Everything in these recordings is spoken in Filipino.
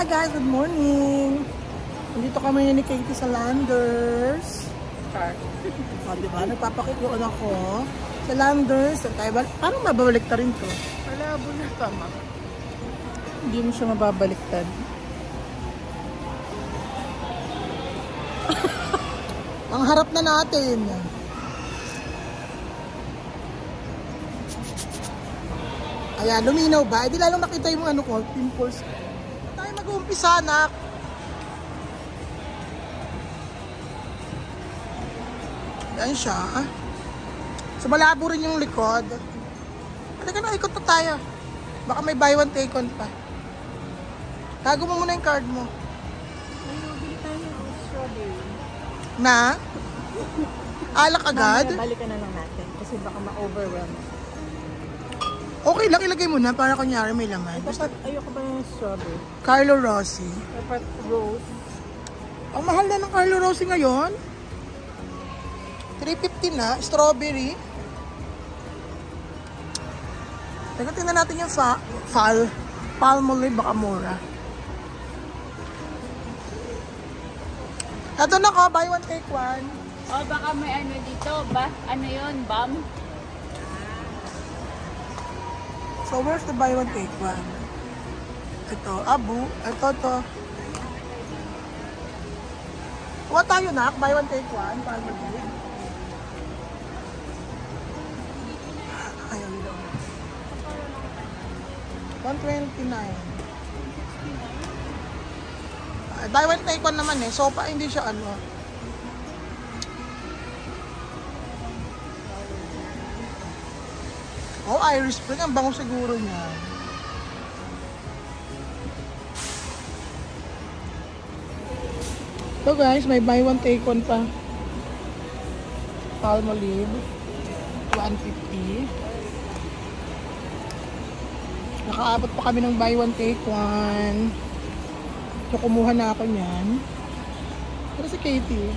Hi guys, good morning. Nandito kami ni Katie sa Landers. Diba? Nagpapakikuan ako sa Landers. Parang mababaliktad rin to. Malabo na tama. Hindi mo siya mababaliktad. Ang harap na natin. Ayan, luminaw ba? Hindi lalong nakita yung ano ko, pimples. Tayo mag-uumpisa, anak. Ayan siya. So, malabo rin yung likod. Halika na, ikot na tayo. Baka may buy one, take one pa. Tago mo muna yung card mo. Bili tayo ng strawberry. Na? Alak agad? Balikan na lang natin kasi baka ma-overwhelm. Okay lang, ilagay mo na para kunyari may laman. Dapat ayoko ba ng strawberry? Carlo Rossi. Dapat rose. Ang mahal na ng Carlo Rossi ngayon. 350 na, strawberry. Teka, tingnan natin yung Palmolive, baka mura. Ito na ko, buy one take one. O baka may ano dito ba? Ano yun? Bam? So where's the buy one take one? Ito, Abu. Ito. Kuha tayo na, buy one take one. Palmolive. Ayaw nila. 129. Buy one take one naman eh. So pa hindi siya ano. Oh, Irish Spring. Ang bango siguro niya. So guys, may buy one take one pa. Palmolive. 150. Nakaabot pa kami ng buy one take one. So kumuha na ako niyan. Pero si Katie,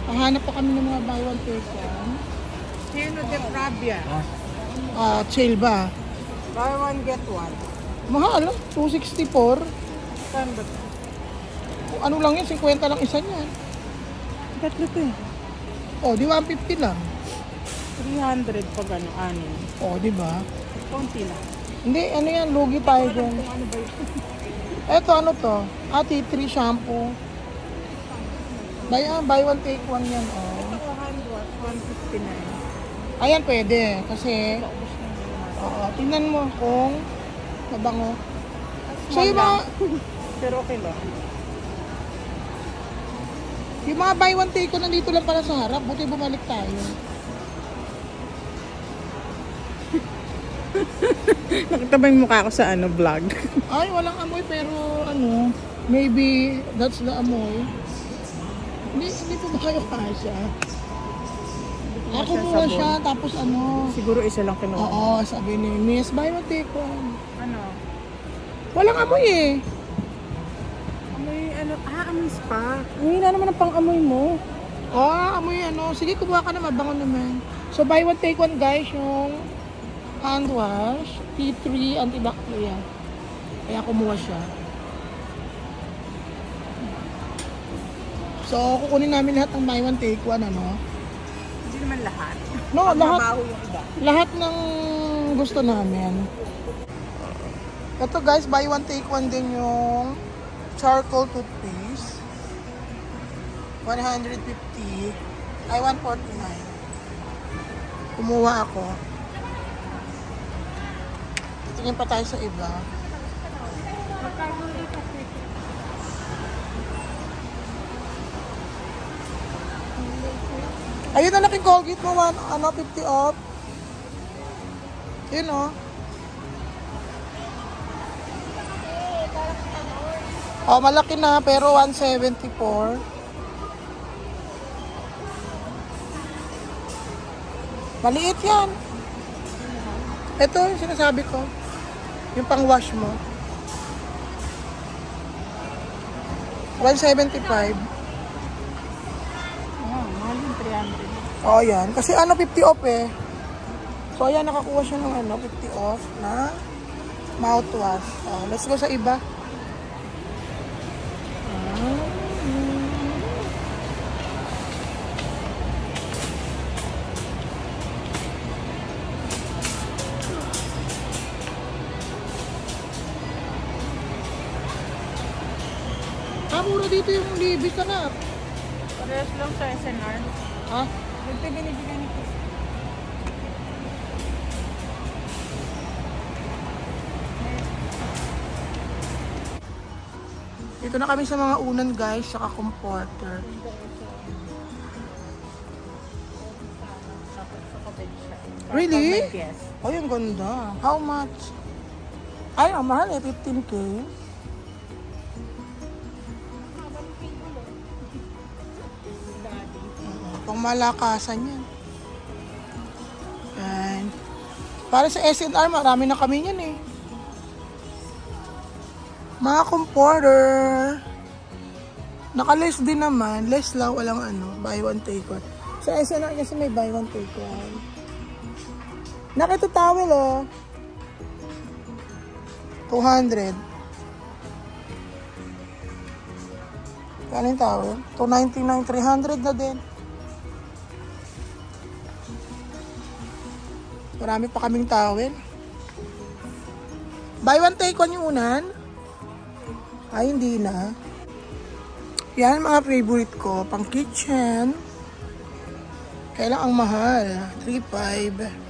pahanap pa kami ng mga buy one take one. Sino de Pravia? Chill ba? Buy one get one. Mahal, 264. Saan ba? Ano lang yun, 50 lang isa niyan. Tatlo to eh. Oh, di 150 lang. 300 pag ano. Oh, di ba? Konti lang. Hindi, ano yan, lugi tayo dyan. Kung ano ba yun? Eto, ano to? Tea tree shampoo. Buy one take one yan, oh. Ito ko hand wash, 159. Ayan, pwede. Kasi, tingnan mo kung mabango. So, yung mga, Pero okay lang. yung mga buy one take one nandito lang para sa harap. Buti bumalik tayo. Nakita ba yung mukha ko sa ano vlog? Ay, walang amoy pero ano, maybe that's the amoy. Hindi po ba kayo kasya? Ako muna siya, tapos ano. Siguro isa lang kinuha. Oo, sabi ni Miss, buy one take one. Ano? Walang amoy eh. Amoy ano? Amoy spa. Hindi na naman ang pang-amoy mo. Amoy ano. Sige, kumuha ka na, mabango naman. So, buy one take one guys, yung hand wash, tea tree, antibacterial. Kaya kumuha siya. So, kukunin namin lahat ng buy one take one, ano? Hindi naman lahat. No, lahat. Mabaho yung iba. Lahat ng gusto namin. Ito guys, buy one take one din yung charcoal toothpaste. 150. Ay, 149. Kumuha ako. Tingin pa tayo sa iba. Ayun na nakin Colgate mo, 50 off. Yun o. Oh, malaki na pero 174. Maliit yan. Ito yung sinasabi ko. Yung pang wash mo. 175. Mahal yung 300. Oh, yan. Kasi ano, 50 off eh. So, ayan, nakakuha siya ng 50 off na mouthwash. Oh, let's go sa iba. mura dito yung Libis, anak. Parehas lang sa SNR. Ha? Ito binibigyan ni Chris. Dito na kami sa mga unan guys, saka comforter. Really? Yes. Ay, ang ganda. How much? Ay, ang mahal eh, 15K. Pang malakasan yan. Yan. Para sa SNR, marami na kami yan eh. Mga comforter. Naka-less din naman. Less lang, walang ano. Buy one, take one. Sa SNR kasi may buy one, take one. Nakita towel oh. 200. Kano yung towel? 299, 300 na din. Marami pa kaming towel. Buy one, take one yung unan. Ay, hindi na. Yan mga favorite ko. Pang kitchen. Kailang ang mahal. 3.5.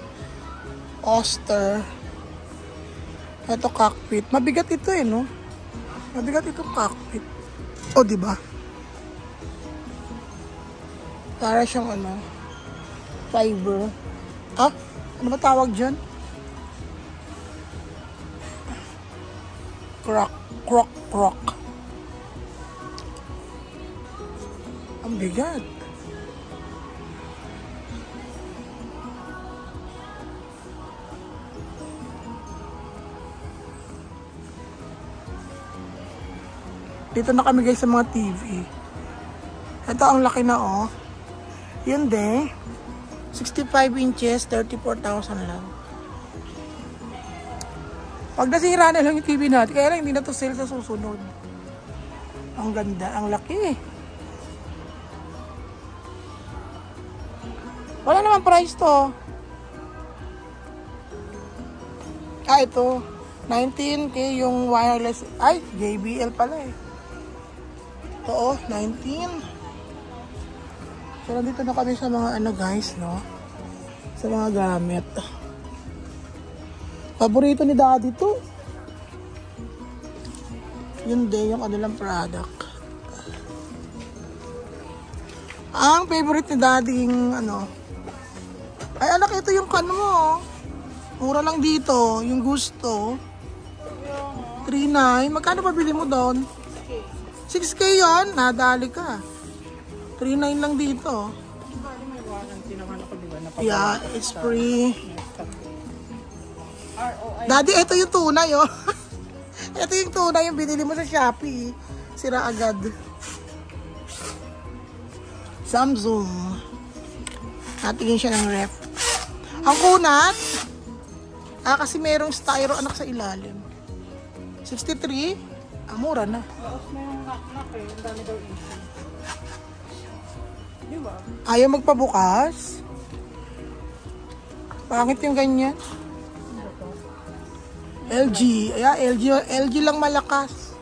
Oster. Ito cockpit. Mabigat ito eh, no? Mabigat itong cockpit. O, diba? Para siyang ano, fiber. Ah, ano ba tawag dyan? Croc. Ang bigat. Dito na kami guys sa mga TV. Ito ang laki na oh. Yun din. 65 inches, 34,000 lang. Pag nasira na lang yung TV natin, kaya lang hindi na to sale sa susunod. Ang ganda, ang laki. Wala naman price to. Ah, ito. 19K yung wireless. Ay, JBL pala eh. Ito oh, 19. So, nandito na kami sa mga ano guys, no? Sa mga gamit. Paborito ni Daddy to. Yun din yung kanilang product. Ang favorite ni Daddy yung ano. Ay anak, ito yung kano mo. Mura lang dito. Yung gusto. 3.9. Magkano pabili mo doon? 6K yun. Nadali ka. 3.9 lang dito. Yeah, it's free. Daddy, ito yung tunay, oh. Ito yung tunay yung binili mo sa Shopee. Sira agad. Samsung. Natingin siya ng ref. Ang kunat. Kasi merong styro anak sa ilalim. 63. Mura na. Tapos may yung knock-knock eh. Ang dami daw easy. Di ba? Ayaw magpabukas. Pangit yung ganyan. LG. Ayan, LG lang malakas.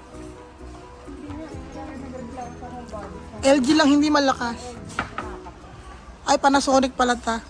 LG lang hindi malakas. Ay, Panasonic pala ta.